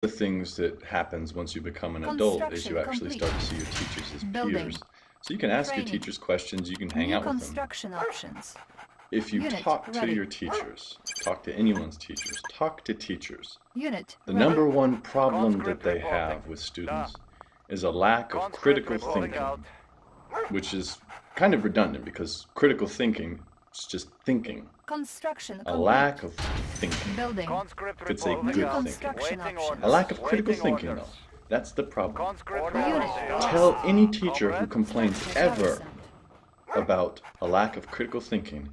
the things that happens once you become an adult is you actually start to see your teachers as peers. So you can ask your teachers questions, you can hang out with them. Options. If you talk to your teachers, talk to anyone's teachers, talk to teachers, the number one problem that they have with students is a lack of critical thinking, which is kind of redundant because critical thinking is just thinking. A lack of thinking. Could say good thinking. A lack of critical thinking, though. That's the problem. Tell any teacher who complains ever about a lack of critical thinking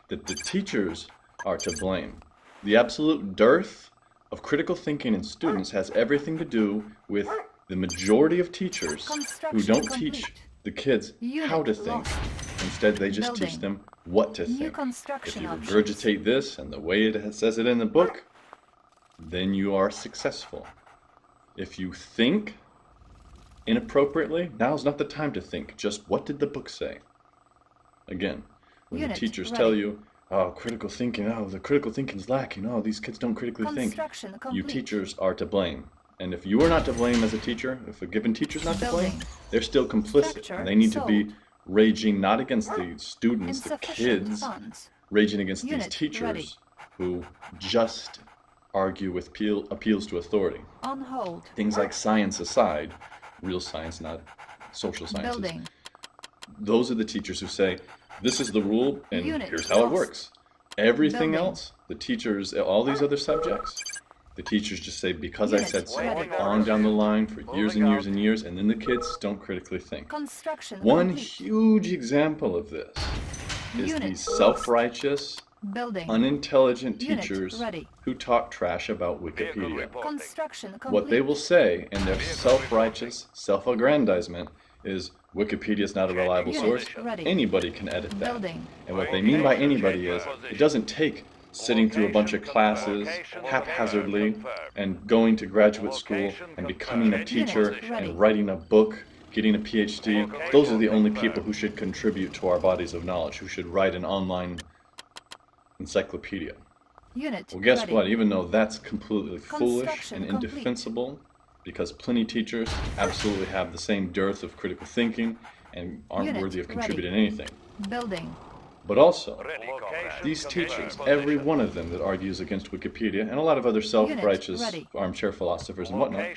that the teachers are to blame. The absolute dearth of critical thinking in students has everything to do with the majority of teachers who don't teach the kids how to think. Instead, they just teach them what to think. If you regurgitate this and the way it says it in the book, then you are successful. If you think inappropriately, now's not the time to think. Just what did the book say? Again, when the teachers tell you, oh, critical thinking, oh, the critical thinking's lacking, oh, these kids don't critically think, you teachers are to blame. And if you are not to blame as a teacher, if a given teacher's not to blame, they're still complicit. And they need to be raging not against the students, the kids, raging against these teachers who just argue with appeals to authority. Things like science aside, real science, not social sciences. Those are the teachers who say, this is the rule and here's how it works. Everything else, the teachers, all these other subjects, the teachers just say, because I said so, on down the line for years and years and years, and then the kids don't critically think. One huge example of this is these self-righteous, unintelligent teachers who talk trash about Wikipedia. What they will say in their self-righteous self-aggrandizement is, Wikipedia is not a reliable source, anybody can edit that. And what they mean by anybody is, it doesn't take sitting through a bunch of classes haphazardly and going to graduate school and becoming a teacher and writing a book, getting a PhD. Those are the only people who should contribute to our bodies of knowledge, who should write an online encyclopedia. Well, guess what? Even though that's completely foolish and indefensible, because plenty of teachers absolutely have the same dearth of critical thinking and aren't worthy of contributing anything. But also, these teachers, every one of them that argues against Wikipedia, and a lot of other self-righteous armchair philosophers and whatnot,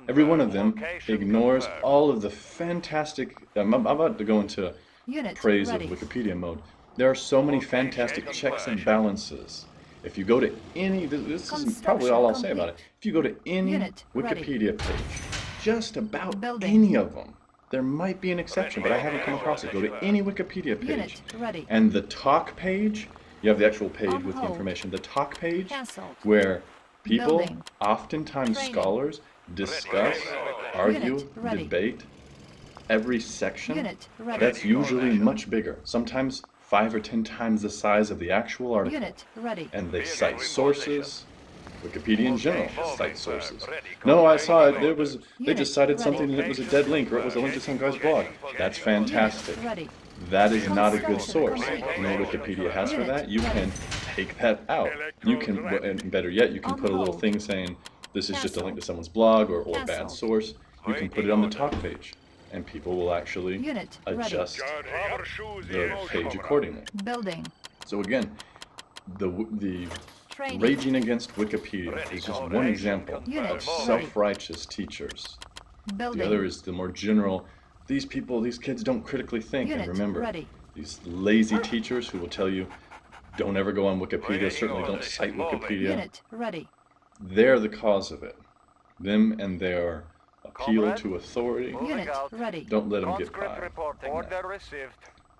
every one of them ignores all of the fantastic, I'm about to go into praise of Wikipedia mode. There are so many fantastic checks and balances. If you go to any, this is probably all I'll say about it, if you go to any Wikipedia page, just about any of them, there might be an exception, but I haven't come across it. Go to any Wikipedia page, and the talk page, you have the actual page with the information, the talk page, where people, oftentimes scholars, discuss, argue, debate every section, that's usually much bigger. Sometimes 5 or 10 times the size of the actual article. And they cite sources. Wikipedia in general cites sources. No, I saw it. They just cited something and it was a dead link, or it was a link to some guy's blog. That's fantastic. That is not a good source. You know what Wikipedia has for that? You can take that out. You can, and better yet, you can put a little thing saying this is just a link to someone's blog or bad source. You can put it on the talk page, and people will actually adjust the page accordingly. So again, the raging against Wikipedia is just one example of self-righteous teachers. The other is the more general, these kids don't critically think. And remember, these lazy teachers who will tell you, don't ever go on Wikipedia, certainly don't cite Wikipedia. They're the cause of it. Them and their appeal to authority, don't let them get by.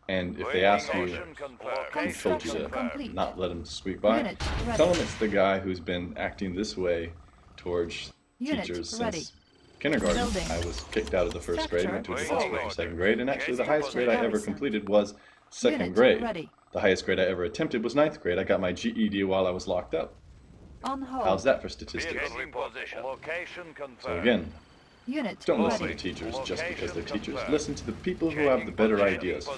And if they ask you, who told you to not let them squeak by, tell them it's the guy who's been acting this way towards teachers since kindergarten. I was kicked out of the first grade, went to a different school for second grade, and actually the highest grade I ever completed was second grade. The highest grade I ever attempted was 9th grade. I got my GED while I was locked up. How's that for statistics? So again, Don't listen to teachers just because they're teachers. Listen to the people who have the better ideas.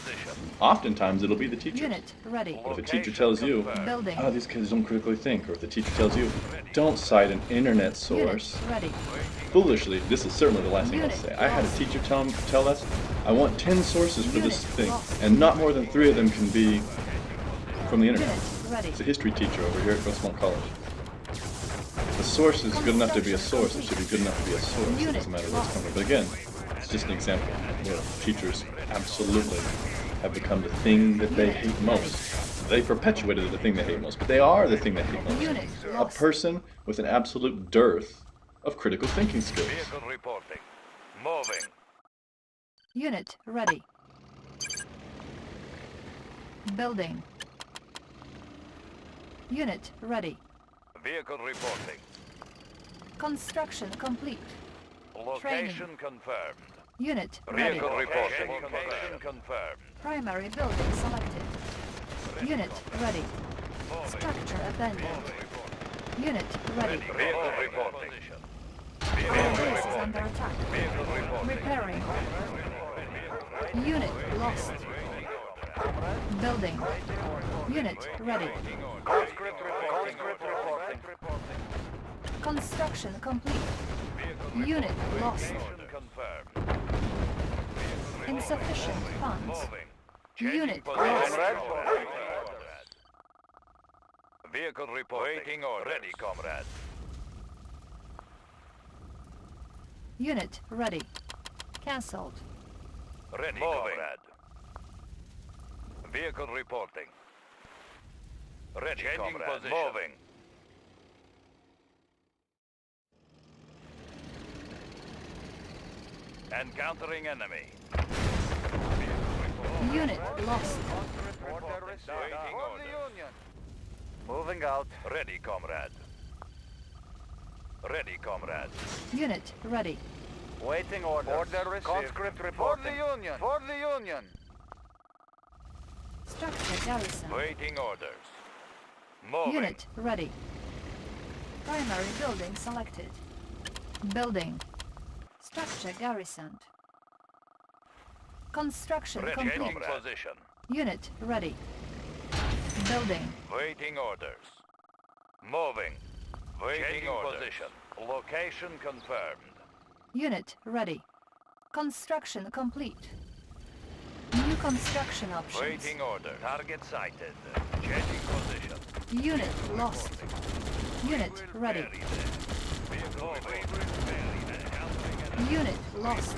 Oftentimes it'll be the teachers. But if a teacher tells you, oh, these kids don't critically think, or if the teacher tells you, don't cite an internet source, foolishly, this is certainly the last thing I'll say. I had a teacher tell us, I want 10 sources for this thing, and not more than 3 of them can be from the internet. It's a history teacher over here at Westmont College. The source is good enough to be a source. It should be good enough to be a source. It doesn't matter where it's coming from. But again, it's just an example where teachers absolutely have become the thing that they hate most. They perpetuated the thing they hate most, but they are the thing they hate most. A person with an absolute dearth of critical thinking skills. Vehicle reporting. Moving. Unit ready. Building. Unit ready. Vehicle reporting. Construction complete. Location confirmed. Unit ready. Vehicle reporting. Location confirmed. Primary building selected. Unit ready. Structure abandoned. Unit ready. Vehicle reporting. Our base is under attack. Vehicle reporting. Repairing. Unit lost. Building. Unit ready. Conscript reporting. Construction complete. Unit lost. Confirmed. Insufficient funds. Moving. Unit Position. lost. Vehicle reporting. Waiting order. Ready, comrade. Unit ready. Cancelled. Ready, comrade. Vehicle reporting. Ready, comrade. Moving. Encountering enemy. Unit lost. Waiting order. Moving out. Ready, comrade. Ready, comrade. Unit ready. Waiting order. Order received. Conscript reporting. For the Union. For the Union. Structure garrison. Waiting orders. Moving. Unit ready. Primary building selected. Building. Structure garrisoned. Construction Ready, complete. position. Unit ready. Building. Waiting orders. Moving. Waiting position. Location confirmed. Unit ready. Construction complete. New construction options. Waiting order. Target sighted. Changing position. Unit lost. Unit ready. Unit lost.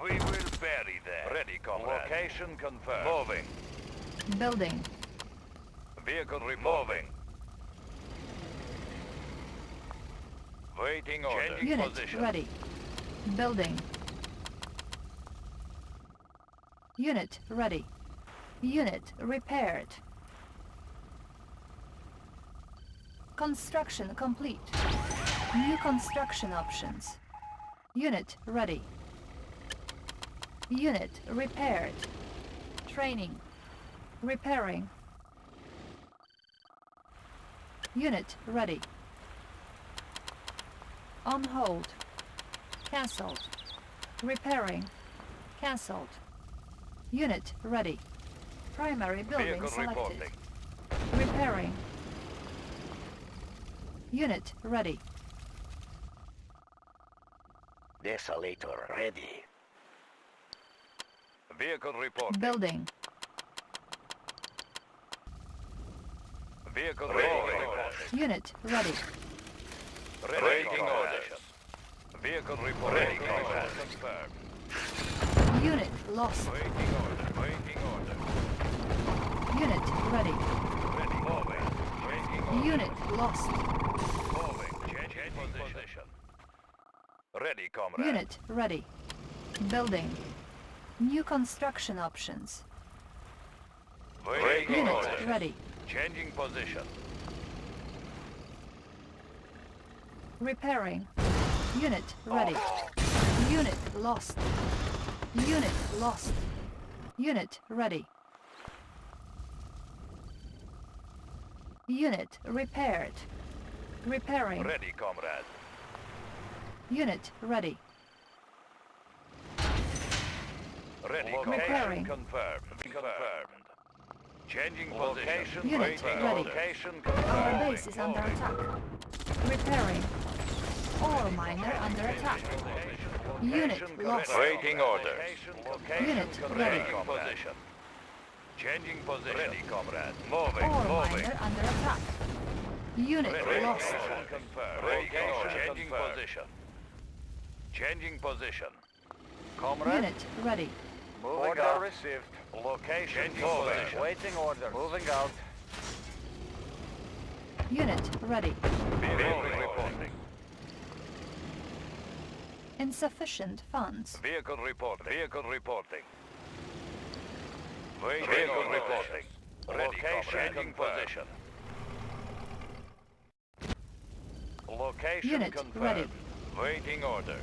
We will bury them. Ready, comrade. Location confirmed. Moving. Building. Vehicle removing. Waiting order. Changing Unit position. ready. Building. Unit ready. Unit repaired. Construction complete. New construction options. Unit ready. Unit repaired. Training. Repairing. Unit ready. On hold. Cancelled. Repairing. Cancelled. Unit ready. Primary building Vehicle selected. reporting. Repairing. Unit ready. Desolator ready. Vehicle reporting. Building. Vehicle reporting. Unit ready. Waiting orders. Vehicle reporting. Confirmed. Unit lost. Waiting order. Waiting order. Unit ready. Ready. Moving. Waiting order. Unit lost. Moving. Changing position. Ready, comrade. Unit ready. Building. New construction options. Waiting Unit orders. ready. Changing position. Repairing. Unit ready. Unit lost. Unit lost. Unit ready. Unit repaired. Repairing. Ready, comrade. Unit ready. Ready. Repairing. Confirmed. Changing position. Unit Waiting ready. location Our confirmed. base is under attack. Repairing. Ore miner under attack. Unit lost. Waiting orders. Unit ready. Changing position. Changing position. Ready, comrade. Moving. Ore Moving. miner under attack. Unit lost. Confirmed. Changing position. Changing position. Comrade. Unit ready. Moving order out. Received. Location changing position. Waiting order. Moving out. Unit ready. Vehicle reporting. Insufficient funds. Vehicle reporting. Vehicle reporting. Vehicle reporting. Location changing position. Location Unit confirmed. ready. Waiting orders.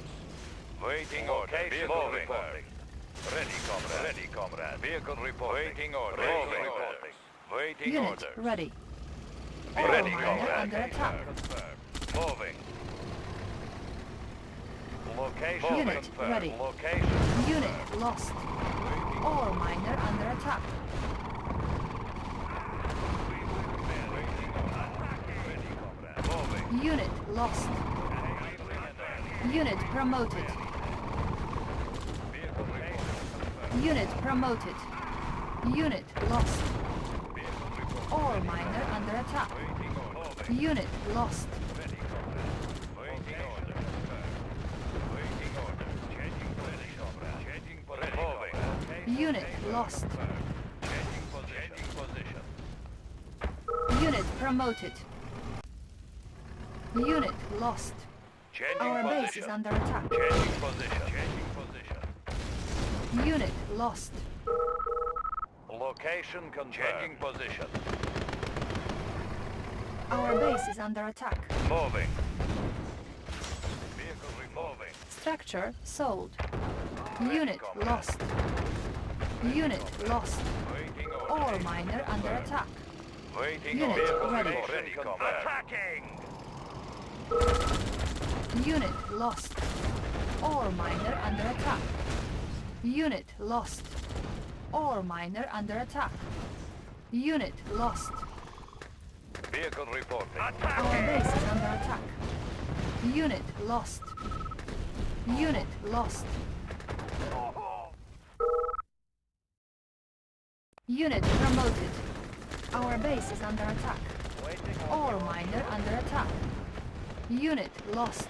Waiting orders. Vehicle reporting. Ready, comrade. Ready, comrade. Vehicle reporting. Waiting orders. Moving orders. Waiting Unit orders. ready. Ore Ready, miner comrade. under attack. Confirmed. Moving. Location Unit confirmed. ready. Location. Unit lost. Ore miner under attack. Ready, comrade. Moving. Unit lost. Unit promoted. Vehicle reporting. Unit promoted. Unit lost. Vehicle reporting. Ore miner under attack. Waiting order. Unit lost. Ready, comrade. Waiting order. Waiting order. Changing position, comrade. Changing position. Moving. Unit lost. Changing position. Changing position. Unit promoted. Unit lost. Changing Our position. base is under attack. Changing position. Changing position. Unit lost. Location confirmed. Changing position. Our base is under attack. Moving. Vehicle removing. Structure sold. Unit lost. Unit lost. Waiting order. Ore miner under attack. Waiting Unit order. ready. Ready, comrade. Attacking. Unit lost. Ore miner under attack. Unit lost. Ore miner under attack. Unit lost. Vehicle reporting. Our base is under attack. Unit lost. Unit lost. Unit promoted. Our base is under attack. Ore miner under attack. Unit lost.